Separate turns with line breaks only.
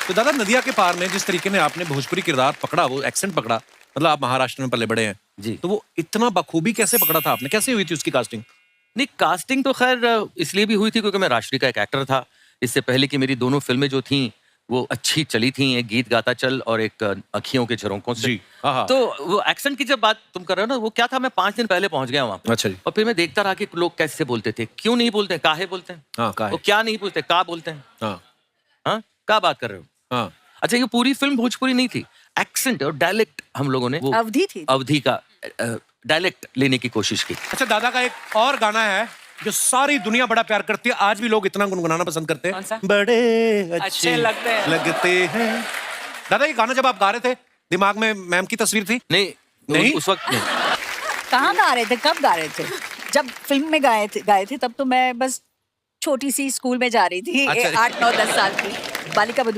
तो दादा नदिया के पार में जिस तरीके में आपने भोजपुरी किरदार पकड़ा, वो एक्सेंट पकड़ा, मतलब आप महाराष्ट्र में पले बड़े हैं
जी।
तो वो इतना बखूबी कैसे पकड़ा था आपने, कैसे हुई थी उसकी कास्टिंग?
नहीं, कास्टिंग तो खैर इसलिए भी हुई थी क्योंकि मैं राष्ट्रीय का एक एक्टर था। इससे पहले की मेरी दोनों फिल्में जो थी वो अच्छी चली थी, एक गीत गाता चल और एक अखियों के झरोकों से।
जी, हाँ।
तो वो एक्सेंट की जब बात तुम कर रहे हो ना, वो क्या था, मैं 5 दिन पहले पहुंच गया वहां पे।
अच्छा जी।
और फिर मैं देखता रहा कि लोग कैसे बोलते थे, क्यों नहीं बोलते हैं, काहे बोलते हैं,
हाँ, काहे?
वो क्या नहीं बोलते, का बोलते हैं,
हाँ
हाँ क्या बात कर रहे हो।
हाँ।
अच्छा, ये पूरी फिल्म भोजपुरी नहीं थी, एक्सेंट और डायलेक्ट हम लोगों ने वो
अवधि थी।
अवधि का डायलेक्ट लेने की कोशिश की।
अच्छा, दादा का एक और गाना है जो सारी दुनिया बड़ा प्यार करती है, आज भी लोग इतना गुनगुनाना पसंद करते हैं।
कौन सा?
बड़े
अच्छे लगते हैं।
दादा ये गाना जब आप गा रहे थे, दिमाग में मैम की तस्वीर थी?
नहीं? उस वक्त नहीं।
कहाँ गा रहे थे, कब गा रहे थे? जब फिल्म में गाए थे तब तो मैं बस छोटी सी स्कूल में जा रही थी,
अच्छा।
8, 9, 10 साल की बालिका बधू